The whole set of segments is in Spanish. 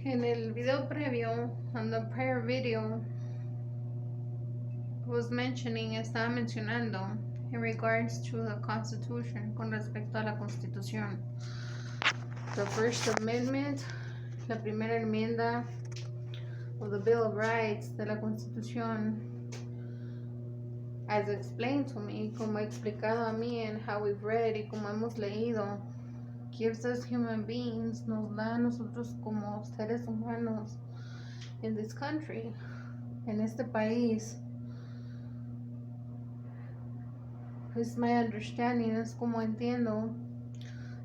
En el video previo, on the prior video, estaba mencionando in regards to the Constitution, con respecto a la Constitución. The First Amendment, la primera enmienda of the Bill of Rights de la Constitución, as explained to me, como explicado a mí and how we've read y como hemos leído, gives us human beings, nos da a nosotros como seres humanos in this country, en este país. Es my understanding, es como entiendo,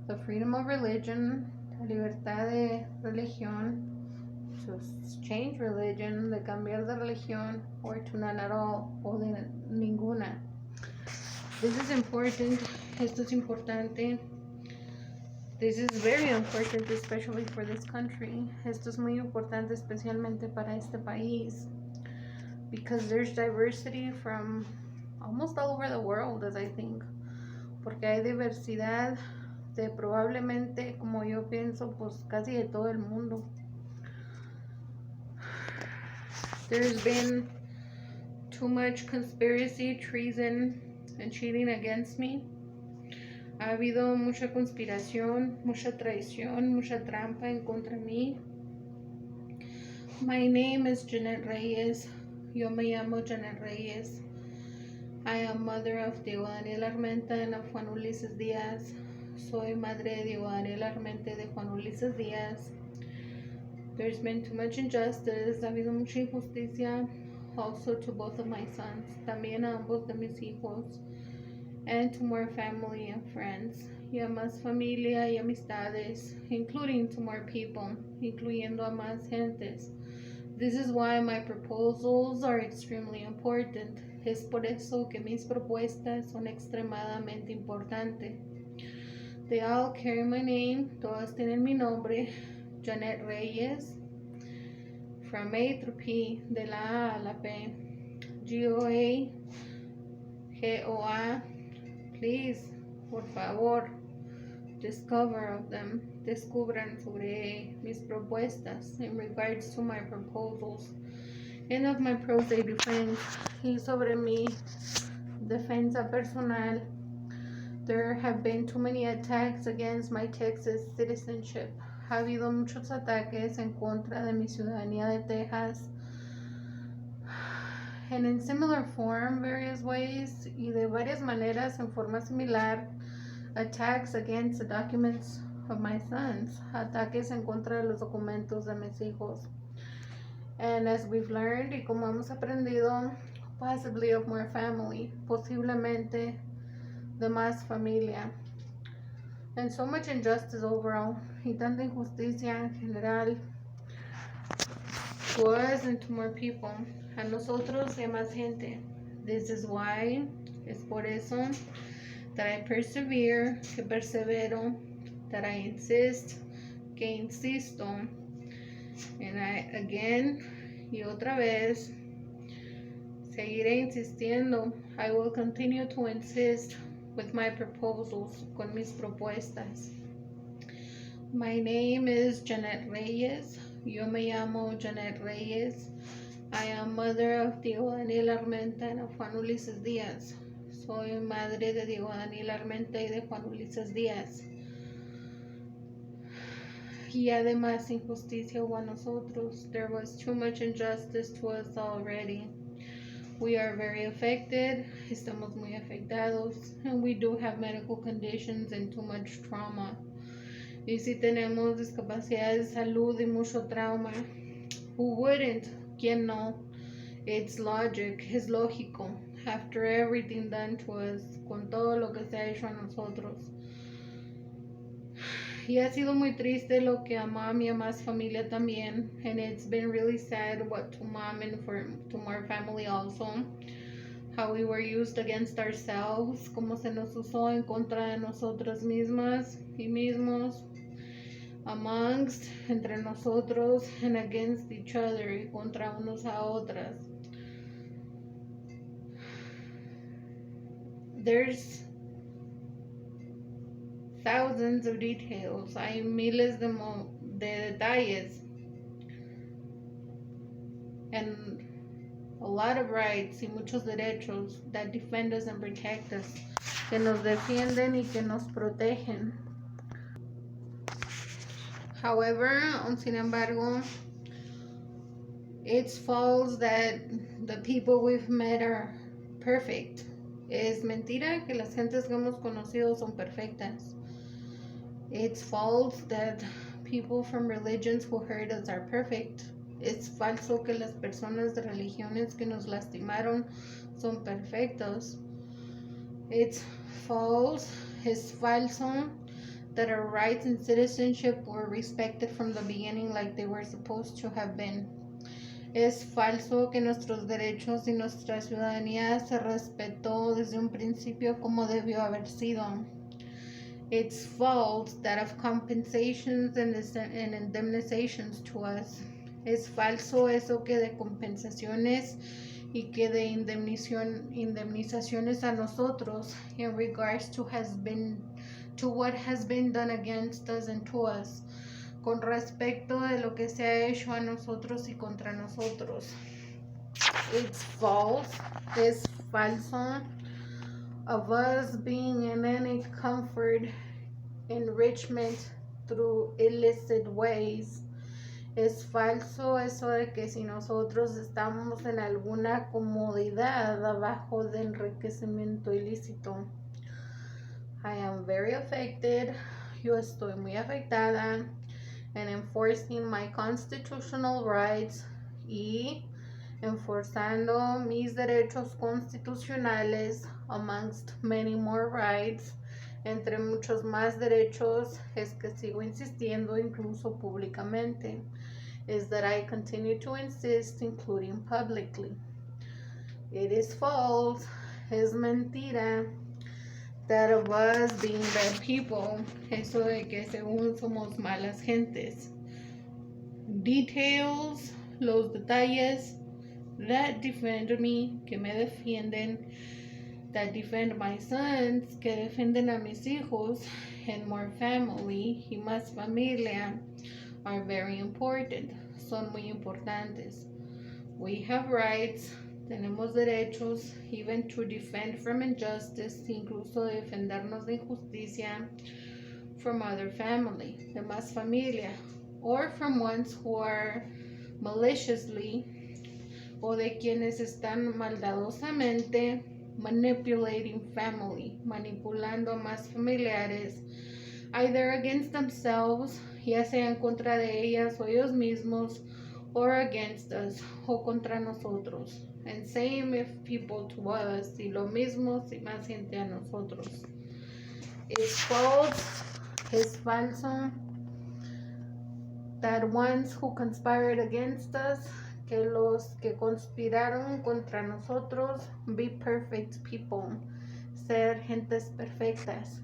the freedom of religion, la libertad de religión, to change religion, de cambiar de religión, or to none at all, o de ninguna. This is important, esto es importante. This is very important, especially for this country. Esto es muy importante, especialmente para este país, because there's diversity from almost all over the world, as I think. Porque hay diversidad de probablemente, como yo pienso, pues casi de todo el mundo. There's been too much conspiracy, treason, and cheating against me. Ha habido mucha conspiración, mucha traición, mucha trampa en contra mí. My name is Janet Reyes. Yo me llamo Janet Reyes. I am mother of Diego Daniel Armenta and of Juan Ulises Díaz. Soy madre de Diego Daniel Armenta y de Juan Ulises Díaz. There's been too much injustice. Ha habido mucha injusticia. Also to both of my sons. También a ambos de mis hijos. And to more family and friends. Y a más familia y amistades. Including to more people. Incluyendo a más gentes. This is why my proposals are extremely important. Es por eso que mis propuestas son extremadamente importantes. They all carry my name. Todas tienen mi nombre. Janet Reyes. From A through P. De la A a la P. G-O-A. G-O-A. Please, por favor, discover of them. Descubran sobre mis propuestas in regards to my proposals. And of my pro se defense. Y sobre mi defensa personal. There have been too many attacks against my Texas citizenship. Ha habido muchos ataques en contra de mi ciudadanía de Texas. And in similar form, various ways, y de varias maneras, en forma similar, attacks against the documents of my sons. Ataques en contra de los documentos de mis hijos. And as we've learned, y como hemos aprendido, possibly of more family, posiblemente de más familia. And so much injustice overall, y tanta injusticia en general, to us and to more people, a nosotros y a más gente. This is why, es por eso, that I persevere, que persevero, that I insist, que insisto, and I, again, y otra vez, seguiré insistiendo. I will continue to insist with my proposals, con mis propuestas. My name is Janet Reyes. Yo me llamo Janet Reyes. I am mother of Diego Daniel Armenta and of Juan Ulises Díaz. Soy madre de Diego Daniel Armenta y de Juan Ulises Díaz. Y además injusticia hubo a nosotros. There was too much injustice to us already. We are very affected, estamos muy afectados, and we do have medical conditions and too much trauma. Y si tenemos discapacidad de salud y mucho trauma, who wouldn't? ¿Quién no? It's logic, es lógico, after everything done to us, con todo lo que se ha hecho a nosotros. Y ha sido muy triste lo que a mom y a más familia también. And it's been really sad what to mom and to more family also. How we were used against ourselves. Como se nos usó en contra de nosotras mismas y mismos. Amongst, entre nosotros, and against each other, y contra unos a otras. There's thousands of details. Hay miles de detalles. and a lot of rights y muchos derechos that defend us and protect us, que nos defienden y que nos protegen. However, sin embargo, it's false that the people we've met are perfect. Es mentira que las gentes que hemos conocido son perfectas. It's false that people from religions who hurt us are perfect. Es falso que las personas de religiones que nos lastimaron son perfectos. It's false, es falso that our rights and citizenship were respected from the beginning like they were supposed to have been. Es falso que nuestros derechos y nuestra ciudadanía se respetó desde un principio como debió haber sido. It's false that of compensations and indemnizations to us. Es falso eso que de compensaciones y que de indemnizaciones a nosotros in regards to what has been done against us and to us, con respecto de lo que se ha hecho a nosotros y contra nosotros. It's false, es falso, of us being in any comfort, enrichment through illicit ways. Es falso eso de que si nosotros estamos en alguna comodidad abajo de enriquecimiento ilícito. I am very affected, yo estoy muy afectada in enforcing my constitutional rights y enforzando mis derechos constitucionales amongst many more rights, entre muchos más derechos, es que sigo insistiendo incluso públicamente, is that I continue to insist, including publicly. It is false, es mentira, that of us being bad people, eso de que según somos malas gentes. Details, los detalles that defend me, que me defienden, that defend my sons, que defienden a mis hijos, and more family, y más familia, are very important, son muy importantes. We have rights, tenemos derechos, even to defend from injustice, incluso defendernos de injusticia, from other family, de más familia, or from ones who are maliciously, o de quienes están maldadosamente manipulating family, manipulando a más familiares, either against themselves, ya sea en contra de ellas o ellos mismos, or against us, o contra nosotros. And same if people to us, y lo mismo si más gente a nosotros. It's false, es falso, that ones who conspired against us, que los que conspiraron contra nosotros, be perfect people, ser gentes perfectas.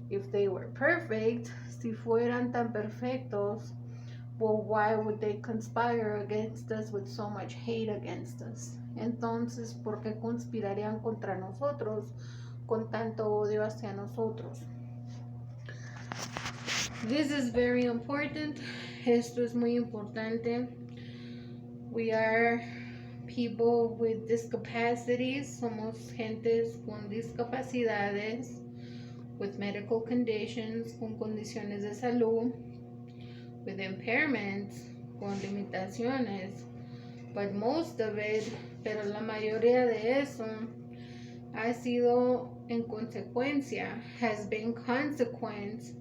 If they were perfect, si fueran tan perfectos, well, why would they conspire against us with so much hate against us? Entonces, ¿por qué conspirarían contra nosotros con tanto odio hacia nosotros? This is very important. Esto es muy importante. We are people with discapacities. Somos gentes con discapacidades, with medical conditions, con condiciones de salud, with impairments, con limitaciones. But most of it, pero la mayoría de eso, ha sido en consecuencia, has been consequence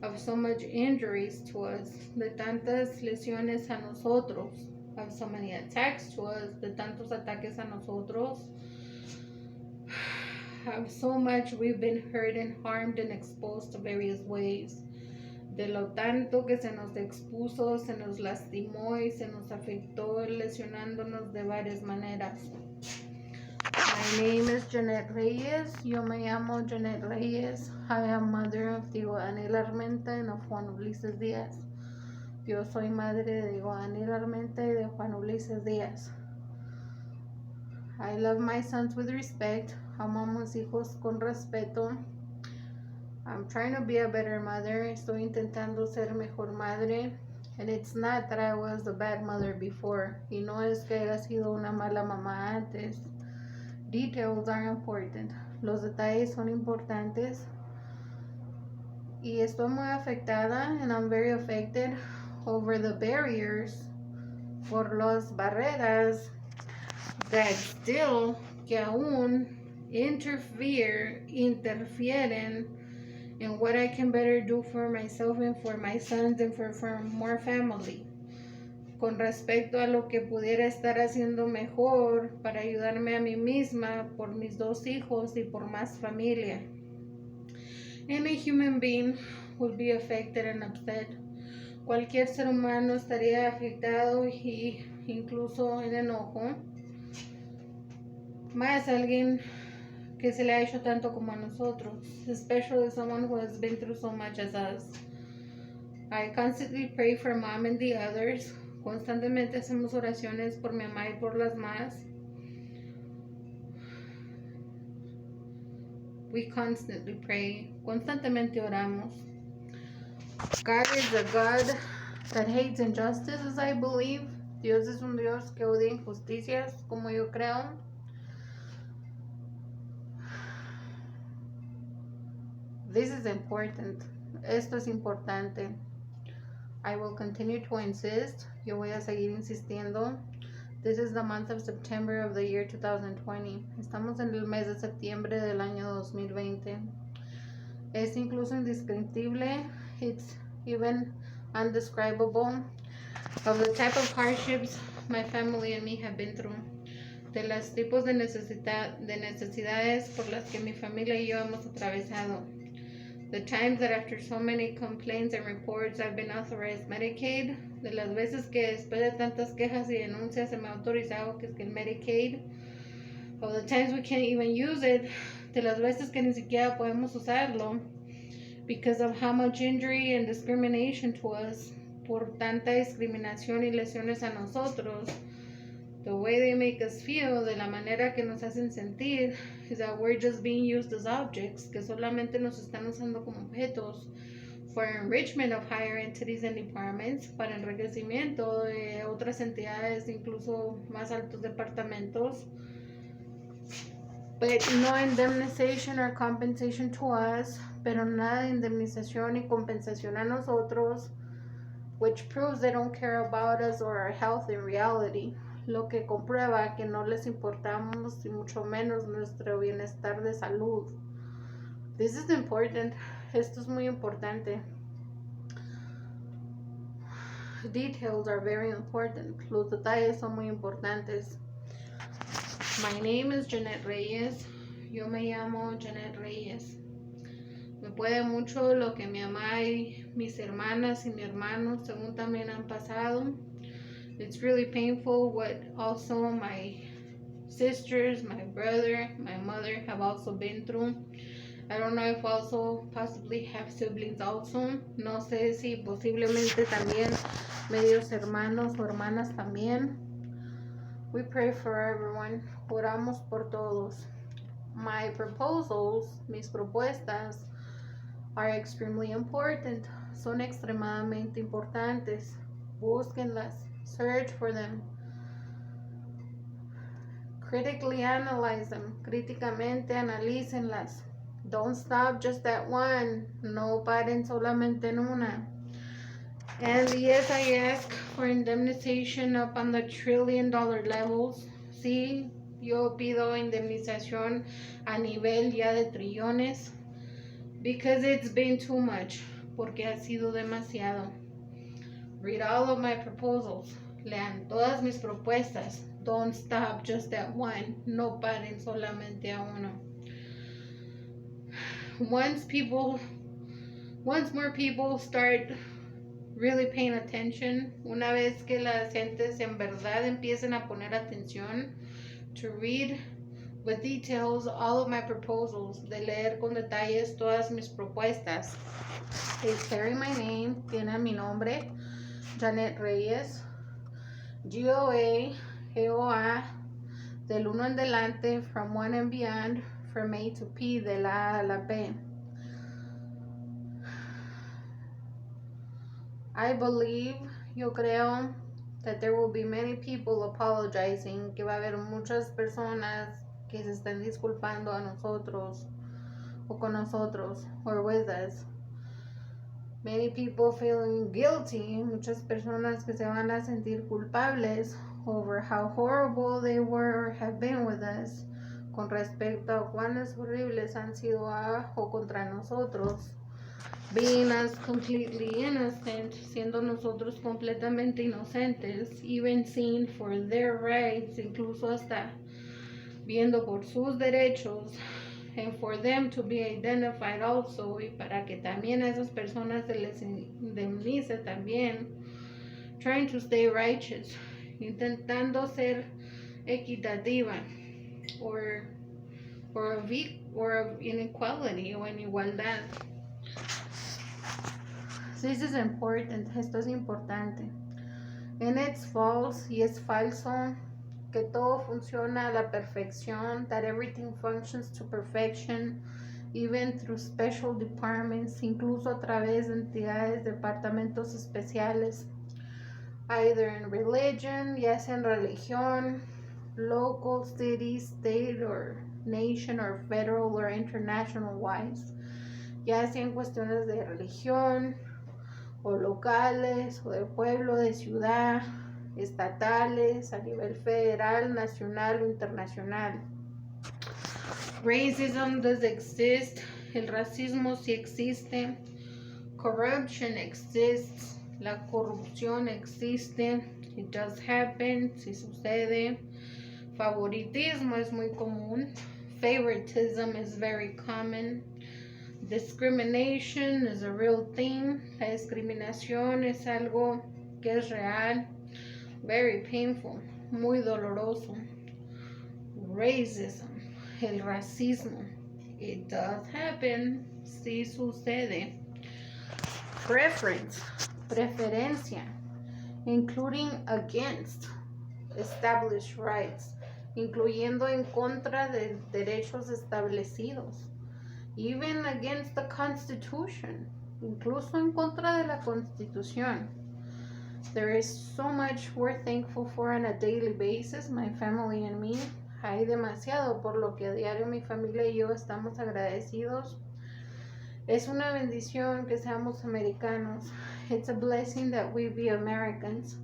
of so much injuries to us, de tantas lesiones a nosotros, of so many attacks to us, de tantos ataques a nosotros, of so much we've been hurt and harmed and exposed to various ways, de lo tanto que se nos expuso, se nos lastimó y se nos afectó lesionándonos de varias maneras. My name is Janet Reyes. Yo me llamo Janet Reyes. I am mother of Diego Anel Armenta and of Juan Ulises Díaz. Yo soy madre de Diego Anel Armenta y de Juan Ulises Díaz. I love my sons with respect. Amo a mis hijos con respeto. I'm trying to be a better mother. Estoy intentando ser mejor madre. And it's not that I was a bad mother before. Y no es que haya sido una mala mamá antes. Details are important. Los detalles son importantes. Y estoy muy afectada, and I'm very affected over the barriers, por las barreras that still, que aún interfieren in what I can better do for myself and for my sons and for more family. Con respecto a lo que pudiera estar haciendo mejor para ayudarme a mí misma, por mis dos hijos y por más familia. Any human being would be affected and upset. Cualquier ser humano estaría afectado y incluso en enojo. Más alguien que se le ha hecho tanto como a nosotros, especially someone who has been through so much as us. I constantly pray for mom and the others. Constantemente hacemos oraciones por mi mamá y por las más. We constantly pray. Constantemente oramos. God is a God that hates injustices, I believe. Dios es un Dios que odia injusticias, como yo creo. This is important. Esto es importante. I will continue to insist. Yo voy a seguir insistiendo. This is the month of September of the year 2020. Estamos en el mes de septiembre del año 2020. Es incluso indescriptible. It's even undescribable of the type of hardships my family and me have been through. De los tipos de necesidades por las que mi familia y yo hemos atravesado. The times that after so many complaints and reports I've been authorized Medicaid. De las veces que después de tantas quejas y denuncias se me ha autorizado que es que el Medicaid. Of the times we can't even use it. De las veces que ni siquiera podemos usarlo. Because of how much injury and discrimination to us. Por tanta discriminación y lesiones a nosotros. The way they make us feel, de la manera que nos hacen sentir, is that we're just being used as objects, que solamente nos están usando como objetos, for enrichment of higher entities and departments, para enriquecimiento de otras entidades, incluso más altos departamentos, but no indemnization or compensation to us, pero nada de indemnización y compensación a nosotros, which proves they don't care about us or our health in reality. Lo que comprueba que no les importamos y mucho menos nuestro bienestar de salud. This is important. Esto es muy importante. Details are very important. Los detalles son muy importantes. My name is Janet Reyes. Yo me llamo Janet Reyes. Me puede mucho lo que mi mamá y mis hermanas y mi hermano según también han pasado. It's really painful what also my sisters, my brother, my mother have also been through. I don't know if also possibly have siblings also. No sé si posiblemente también medios hermanos o hermanas también. We pray for everyone. Oramos por todos. My proposals, mis propuestas, are extremely important. Son extremadamente importantes. Búsquenlas. Search for them. Critically analyze them. Críticamente analícenlas. Don't stop just at one. No paren solamente en una. And yes, I ask for indemnization up on the $1 trillion levels. Sí, yo pido indemnización a nivel ya de trillones. Because it's been too much. Porque ha sido demasiado. Read all of my proposals. Lean todas mis propuestas. Don't stop just at one. No paren solamente a uno. Once more people start really paying attention, una vez que las gentes en verdad empiecen a poner atención, to read with details all of my proposals, de leer con detalles todas mis propuestas. They carry my name, tienen mi nombre, Janet Reyes, GOA, del 1 en delante, from 1 and beyond, from A to P, de la A a la P. I believe Yo creo that there will be many people apologizing, que va a haber muchas personas que se estén disculpando a nosotros o con nosotros or with us. Many people feeling guilty, muchas personas que se van a sentir culpables over how horrible they were or have been with us, con respecto a cuánes horribles han sido a o contra nosotros. Being us completely innocent, siendo nosotros completamente inocentes, even seen for their rights, incluso hasta viendo por sus derechos, and for them to be identified also, y para que también a esas personas se les indemnice también, trying to stay righteous, intentando ser equitativa, or inequality, o en igualdad. This is important, esto es importante. And it's false, y es falso, que todo funciona a la perfección, that everything functions to perfection, even through special departments, incluso a través de entidades, departamentos especiales, either in religion, ya sea en religión, local, city, state, or nation, or federal, or international wise, ya sea en cuestiones de religión, o locales, o de pueblo, de ciudad, estatales, a nivel federal, nacional o internacional. Racism does exist, el racismo sí existe, corruption exists, la corrupción existe, it does happen, sí sucede, favoritismo es muy común, favoritism is very common, discrimination is a real thing, la discriminación es algo que es real, very painful, muy doloroso. Racism, el racismo, it does happen, sí sucede. Preference, preferencia, including against established rights, incluyendo en contra de derechos establecidos. Even against the Constitution, incluso en contra de la Constitución. There is so much we're thankful for on a daily basis, my family and me. Hay demasiado por lo que a diario mi familia y yo estamos agradecidos. Es una bendición que seamos americanos. It's a blessing that we be Americans.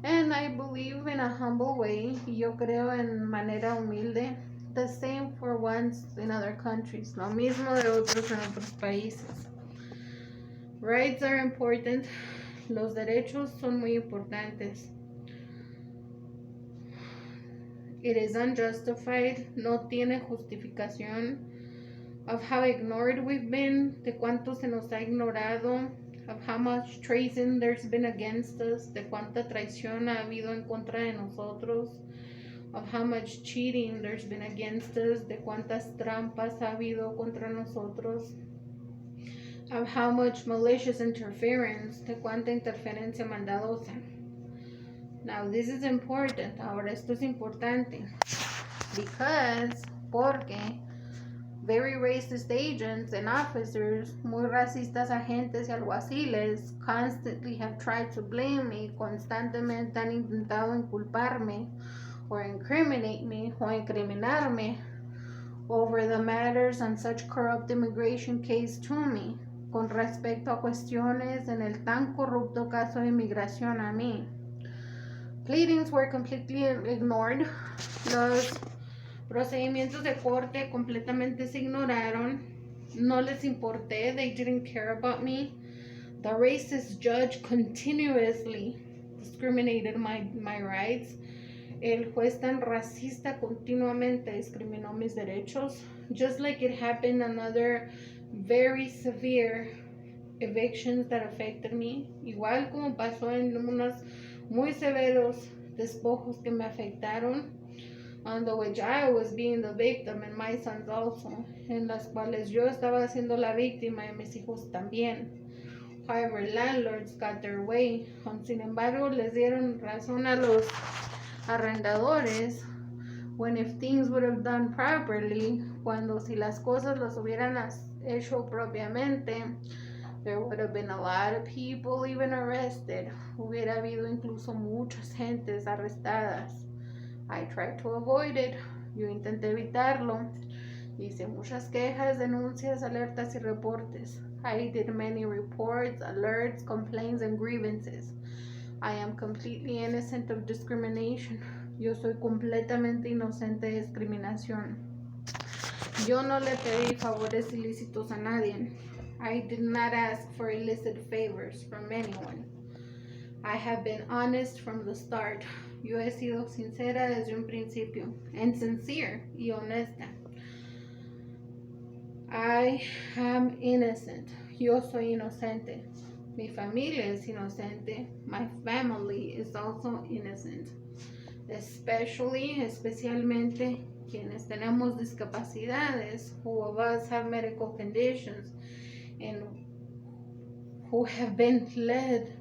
And I believe in a humble way, y yo creo en manera humilde, the same for ones in other countries, lo mismo de otros en otros países. Rights are important, los derechos son muy importantes. It is unjustified, no tiene justificación, of how ignored we've been, de cuánto se nos ha ignorado, of how much treason there's been against us, de cuánta traición ha habido en contra de nosotros, of how much cheating there's been against us, de cuántas trampas ha habido contra nosotros, of how much malicious interference, de cuánta interferencia maldadosa. Now this is important, ahora esto es importante, porque very racist agents and officers, muy racistas agentes y alguaciles, constantly have tried to blame me, constantemente han intentado inculparme, or incriminate me, o incriminarme, over the matters on such corrupt immigration case to me, con respecto a cuestiones en el tan corrupto caso de inmigración a mí. Pleadings were completely ignored. Los procedimientos de corte completamente se ignoraron. No les importé. They didn't care about me. The racist judge continuously discriminated my rights. El juez tan racista continuamente discriminó mis derechos. Just like it happened on other very severe evictions that affected me. Igual como pasó en unos muy severos despojos que me afectaron, on which I was being the victim and my sons also, en las cuales yo estaba siendo la víctima y mis hijos también. However, landlords got their way. Sin embargo, les dieron razón a los arrendadores, when if things would have done properly, cuando si las cosas las hubieran hecho propiamente, There would have been a lot of people even arrested. Hubiera habido incluso muchas gentes arrestadas. I tried to avoid it. Yo intenté evitarlo. Hice muchas quejas, denuncias, alertas y reportes. I did many reports, alerts, complaints, and grievances. I am completely innocent of discrimination. Yo soy completamente inocente de discriminación. Yo no le pedí favores ilícitos a nadie. I did not ask for illicit favors from anyone. I have been honest from the start. Yo he sido sincera desde un principio. And sincere y honesta. I am innocent. Yo soy inocente. Mi familia es inocente. My family is also innocent. Especialmente quienes tenemos discapacidades, who of us have medical conditions, and who have been led,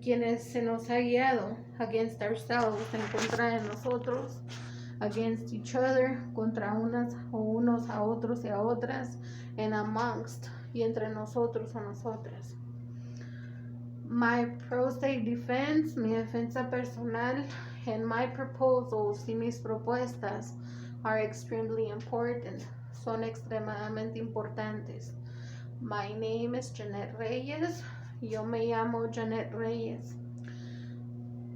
quienes se nos ha guiado against ourselves, en contra de nosotros, against each other, contra unos a otros y a otras, and amongst, y entre nosotros o nosotras. My pro se defense, mi defensa personal, and my proposals y mis propuestas are extremely important, son extremadamente importantes. My name is Janet Reyes. Yo me llamo Janet Reyes.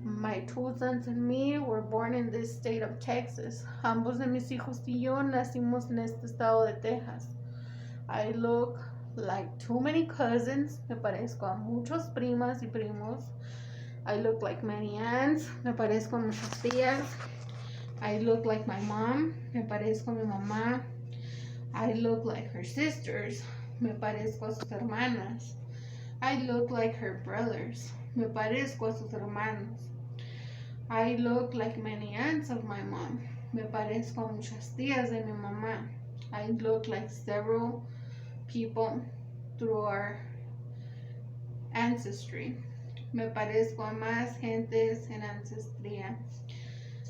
My two sons and me were born in this state of Texas. Ambos de mis hijos y yo nacimos en este estado de Texas. I look like too many cousins. Me parezco a muchos primas y primos. I look like many aunts. Me parezco a muchas tías. I look like my mom. Me parezco a mi mamá. I look like her sisters. Me parezco a sus hermanas. I look like her brothers. Me parezco a sus hermanos. I look like many aunts of my mom. Me parezco a muchas tías de mi mamá. I look like several people through our ancestry. Me parezco a más gentes en ancestría.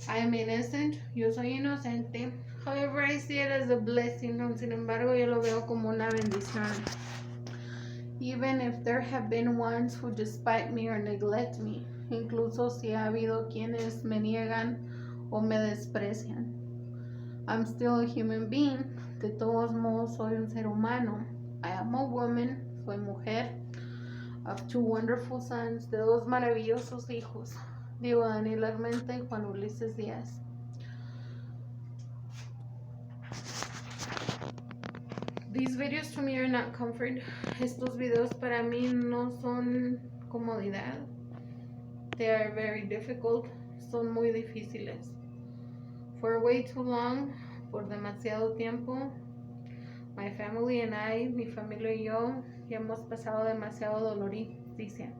I am innocent. Yo soy inocente. However, I see it as a blessing. Sin embargo, yo lo veo como una bendición. Even if there have been ones who despite me or neglect me, incluso si ha habido quienes me niegan o me desprecian. I'm still a human being. De todos modos, soy un ser humano. I am a woman. Soy mujer. Of two wonderful sons. De dos maravillosos hijos. Diego Daniel Armenta y Juan Ulises Díaz. These videos to me are not comfort. Estos videos para mí no son comodidad. They are very difficult. Son muy difíciles. For way too long, por demasiado tiempo, my family and I, mi familia y yo, ya hemos pasado demasiado dolor y justicia.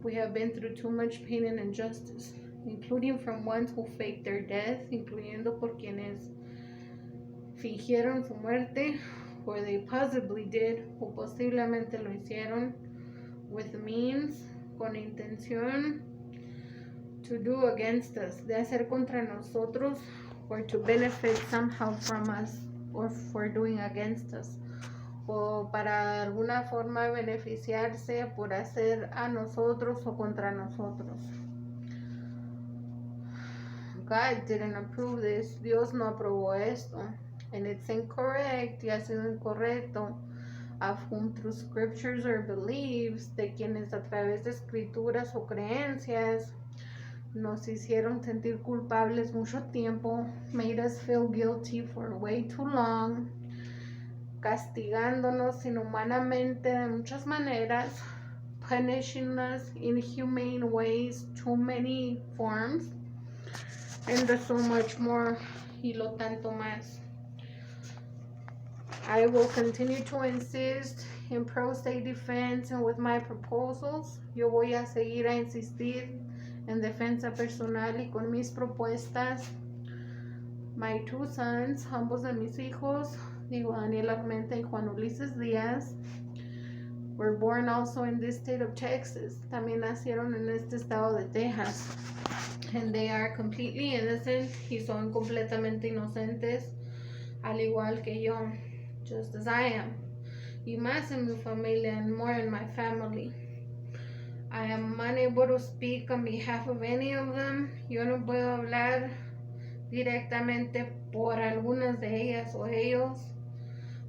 We have been through too much pain and injustice, including from ones who faked their death, incluyendo por quienes fingieron su muerte, or they possibly did, o posiblemente lo hicieron, with means, con intención, to do against us, de hacer contra nosotros, or to benefit somehow from us, or for doing against us, o para alguna forma beneficiarse por hacer a nosotros o contra nosotros. God didn't approve this. Dios no aprobó esto. And it's incorrect, y ha sido incorrecto, of whom through scriptures or beliefs, de quienes a través de escrituras o creencias nos hicieron sentir culpables mucho tiempo, made us feel guilty for way too long, castigándonos inhumanamente de muchas maneras, punishing us in inhumane ways, too many forms, and there's so much more, y lo tanto más. I will continue to insist in pro se defense and with my proposals. Yo voy a seguir a insistir en defensa personal y con mis propuestas. My two sons, ambos de mis hijos, Diego Daniel Armenta y Juan Ulises Díaz, were born also in this state of Texas. También nacieron en este estado de Texas. And they are completely innocent, y son completamente inocentes, al igual que yo. Just as I am. y más en mi familia and more in my family. I am unable to speak on behalf of any of them. Yo no puedo hablar directamente por algunas de ellas o ellos.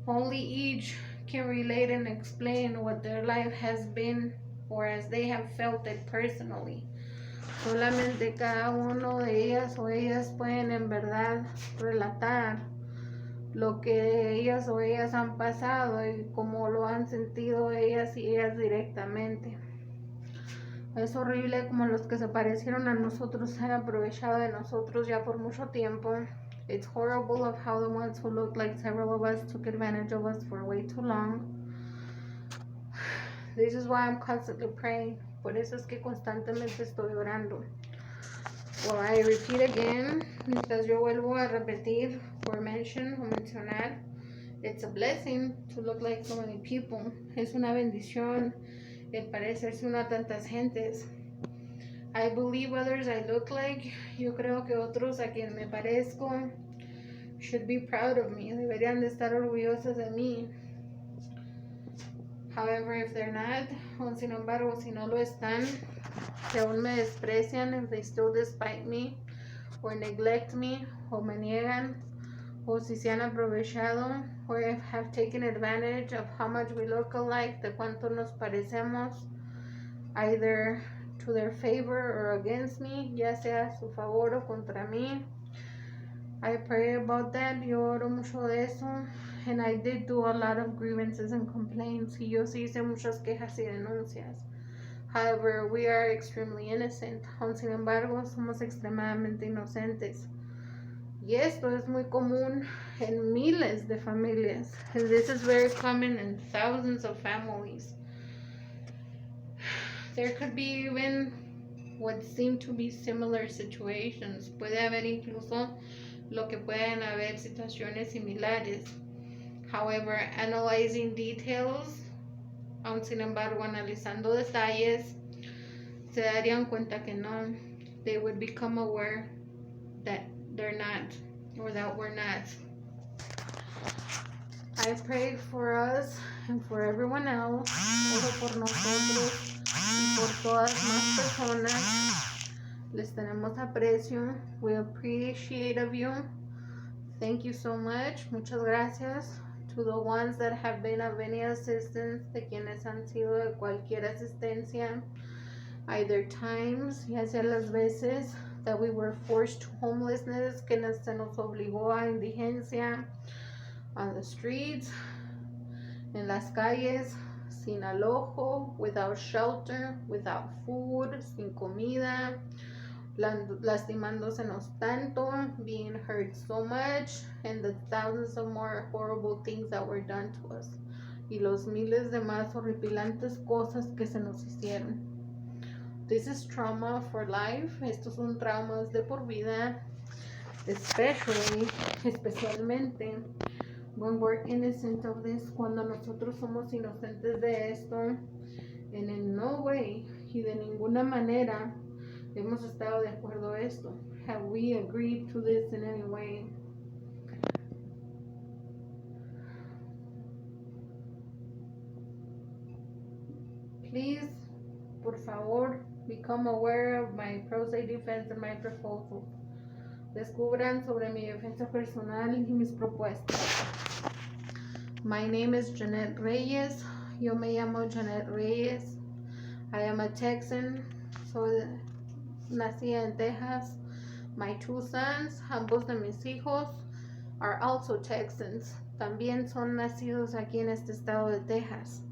Only each can relate and explain what their life has been or as they have felt it personally. Solamente cada uno de ellas o ellas pueden en verdad relatar lo que ellas o ellas han pasado y cómo lo han sentido ellas y ellas directamente. Es horrible como los que se parecieron a nosotros se han aprovechado de nosotros ya por mucho tiempo. It's horrible of how the ones who look like several of us took advantage of us for way too long. This is why I'm constantly praying. Por eso es que constantemente estoy orando. Well, I repeat again, mientras yo vuelvo a repetir or mention o mencionar, it's a blessing to look like so many people. Es una bendición el parecerse uno a tantas gentes. I believe others I look like. Yo creo que otros a quien me parezco should be proud of me. Deberían de estar orgullosos de mí. However, if they're not, o sin embargo, si no lo están, si aún me desprecian, if they still despite me, or neglect me, o me niegan, o si se han aprovechado, or if have taken advantage of how much we look alike, de cuánto nos parecemos, either to their favor or against me, ya sea a su favor o contra mí. I pray about that, yo oro mucho de eso, and I did do a lot of grievances and complaints, y yo sí hice muchas quejas y denuncias. However, we are extremely innocent, aun sin embargo, somos extremadamente inocentes. Y esto es muy común en miles de familias, and this is very common in thousands of families. There could be even what seem to be similar situations. Puede haber incluso lo que pueden haber situaciones similares. However, analyzing details, aun sin embargo, analizando detalles, se darían cuenta que no. They would become aware that they're not, or that we're not. I prayed for us and for everyone else, oro por nosotros y por todas más personas. Les tenemos aprecio. We appreciate of you. Thank you so much. Muchas gracias. To the ones that have been of any assistance, de quienes han sido de cualquier asistencia, either times, ya sea las veces that we were forced to homelessness, que se nos obligó a indigencia, on the streets, en las calles, sin alojo, without shelter, without food, sin comida, lastimándosenos tanto, being hurt so much, and the thousands of more horrible things that were done to us, y los miles de más horripilantes cosas que se nos hicieron. This is trauma for life. Estos son traumas de por vida, especialmente when we're innocent of this, cuando nosotros somos inocentes de esto, and in no way y de ninguna manera hemos estado de acuerdo a esto. Have we agreed to this in any way? Please, por favor, become aware of my pro se defense and my proposals. Descubran sobre mi defensa personal y mis propuestas. My name is Janet Reyes. Yo me llamo Janet Reyes. I am a Texan. Soy nacida en Texas. My two sons, ambos de mis hijos, are also Texans. También son nacidos aquí en este estado de Texas.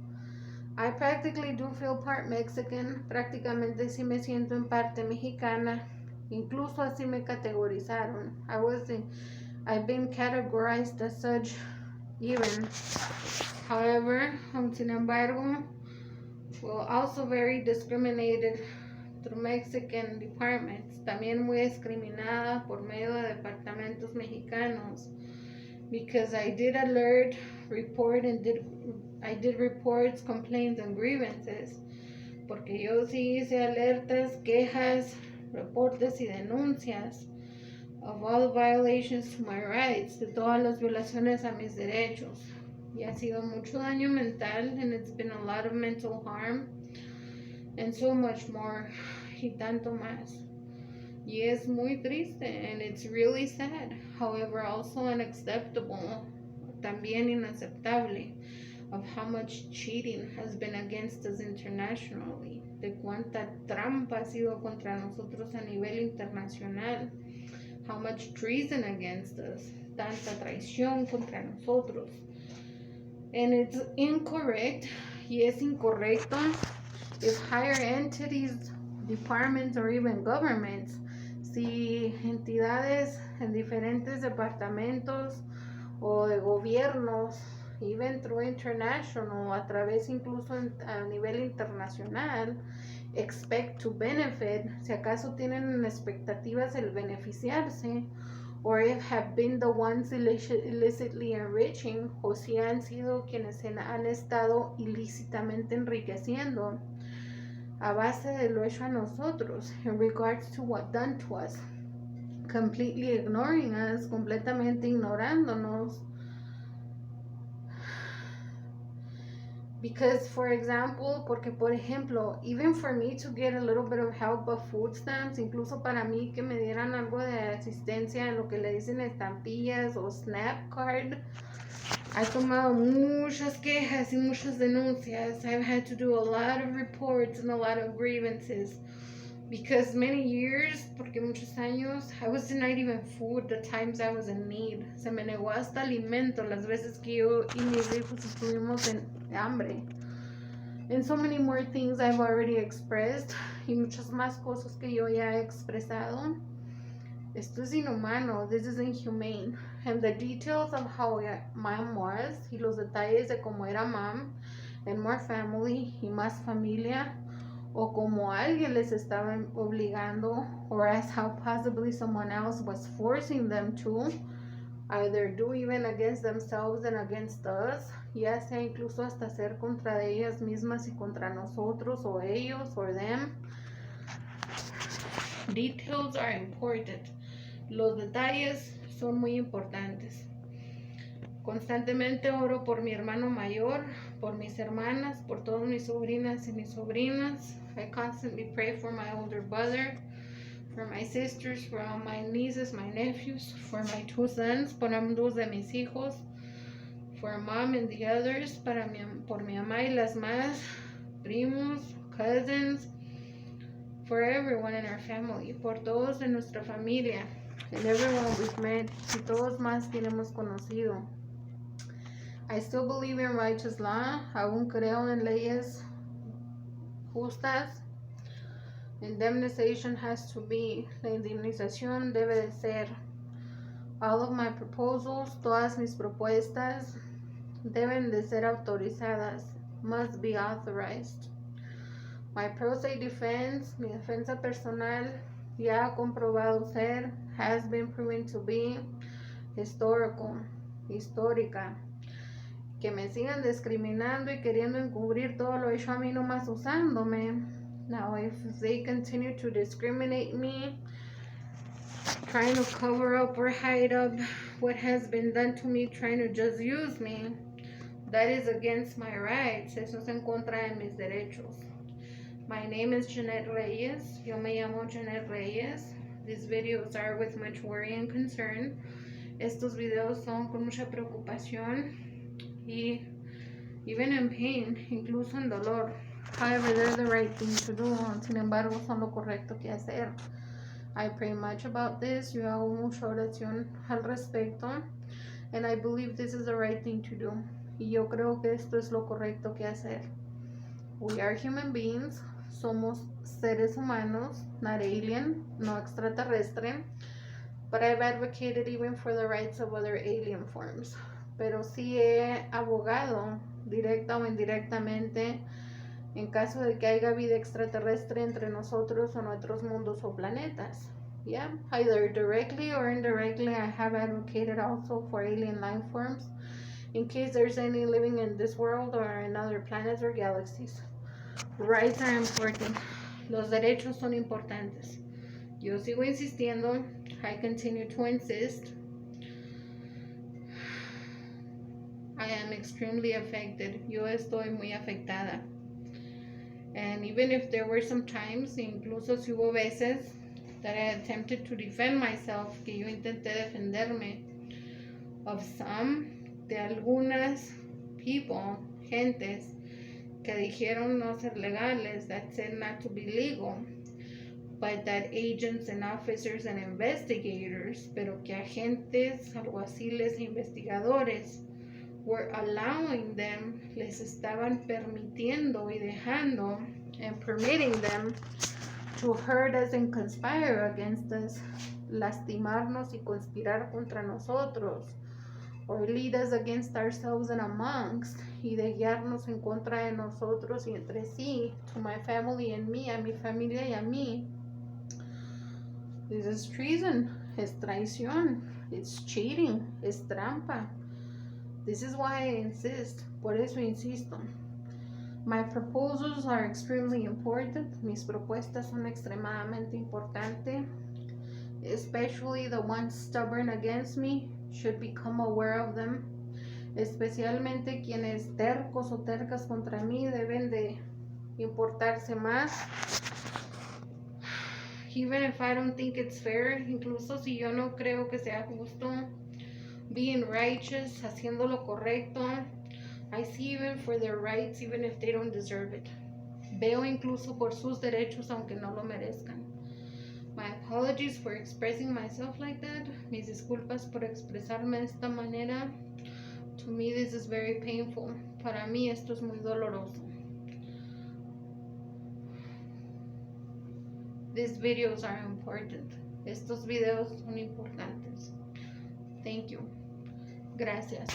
I practically do feel part Mexican. Prácticamente sí me siento en parte mexicana. Incluso así me categorizaron. I've been categorized as such even. However, sin embargo, also very discriminated through Mexican departments. También muy discriminada por medio de departamentos mexicanos. Because I did report I did reports, complaints, and grievances. Porque yo sí hice alertas, quejas, reportes y denuncias of all violations to my rights, de todas las violaciones a mis derechos. y ha sido mucho daño mental, and it's been a lot of mental harm, and so much more, y tanto más. Y es muy triste, and it's really sad, however also unacceptable, también inaceptable, of how much cheating has been against us internationally, de cuánta trampa ha sido contra nosotros a nivel internacional, how much treason against us, tanta traición contra nosotros. And it's incorrect, y es incorrecto, if higher entities, departments, or even governments, si entidades en diferentes departamentos o de gobiernos, even through international, a través incluso a nivel internacional, expect to benefit, si acaso tienen expectativas el beneficiarse, or if have been the ones illicitly enriching, o si han sido quienes se han estado ilícitamente enriqueciendo a base de lo hecho a nosotros, in regards to what done to us, completely ignoring us, completamente ignorándonos. Because, for example, porque por ejemplo, even for me to get a little bit of help of food stamps, incluso para mí que me dieran algo de asistencia en lo que le dicen estampillas o SNAP card, he tomado muchas quejas y muchas denuncias. I've had to do a lot of reports and a lot of grievances. Because many years, porque muchos años, I was denied even food the times I was in need. Se me negó hasta alimento las veces que yo y mis hijos estuvimos en hambre. And so many more things I've already expressed, y muchas más cosas que yo ya he expresado. Esto es inhumano, this is inhumane. And the details of how mom was, y los detalles de cómo era mom, and more family, y más familia, o como alguien les estaba obligando, or as how possibly someone else was forcing them to either do even against themselves and against us, ya sea incluso hasta ser contra ellas mismas y contra nosotros, o ellos, or them. Details are important. Los detalles son muy importantes. Constantemente oro por mi hermano mayor, por mis hermanas, por todas mis sobrinas y mis sobrinas. I constantly pray for my older brother, for my sisters, for all my nieces, my nephews, for my 2 sons, por ambos de mis hijos, for mom and the others, por mi mamá y las más, primos, cousins, for everyone in our family, por todos en nuestra familia, and everyone we've met, y todos más que hemos conocido. I still believe in righteous law. Aún creo en leyes justas. Indemnization has to be. La indemnización debe de ser. All of my proposals, todas mis propuestas, deben de ser autorizadas. Must be authorized. My pro se defense, mi defensa personal, ya ha comprobado ser, has been proven to be histórica. Que me sigan discriminando y queriendo encubrir todo lo hecho a mí nomás usándome. Now, if they continue to discriminate me, trying to cover up or hide up what has been done to me, trying to just use me, that is against my rights. Eso es en contra de mis derechos. My name is Jeanette Reyes. Yo me llamo Jeanette Reyes. These videos are with much worry and concern. Estos videos son con mucha preocupación y even in pain, incluso en dolor. However, they're the right thing to do. Sin embargo, son lo correcto que hacer. I pray much about this. Yo hago mucha oración al respecto. And I believe this is the right thing to do. Y yo creo que esto es lo correcto que hacer. We are human beings. Somos seres humanos, not alien, no extraterrestre. But I've advocated even for the rights of other alien forms. Pero sí he abogado, directa o indirectamente, en caso de que haya vida extraterrestre entre nosotros o en otros mundos o planetas. Yeah, either directly or indirectly, I have advocated also for alien life forms, in case there's any living in this world or in other planets or galaxies. Rights are important. Los derechos son importantes. Yo sigo insistiendo. I continue to insist. I am extremely affected. Yo estoy muy afectada. And even if there were some times, incluso si hubo veces, that I attempted to defend myself, que yo intenté defenderme of some, de algunas people, gentes, que dijeron no ser legales, that said not to be legal, but that agents and officers and investigators, pero que agentes, alguaciles e investigadores were allowing them, les estaban permitiendo y dejando, and permitting them to hurt us and conspire against us, lastimarnos y conspirar contra nosotros, or lead us against ourselves and amongst, y de guiarnos en contra de nosotros y entre sí, to my family and me, a mi familia y a mí. This is treason, es traición, it's cheating, es trampa. This is why I insist, por eso insisto. My proposals are extremely important. Mis propuestas son extremadamente importantes. Especially the ones stubborn against me should become aware of them. Especialmente quienes tercos o tercas contra mí deben de importarse más. Even if I don't think it's fair, incluso si yo no creo que sea justo, being righteous, haciendo lo correcto, I see even for their rights, even if they don't deserve it. Veo incluso por sus derechos, aunque no lo merezcan. My apologies for expressing myself like that. Mis disculpas por expresarme de esta manera. To me, this is very painful. Para mí, esto es muy doloroso. These videos are important. Estos videos son importantes. Thank you. Gracias.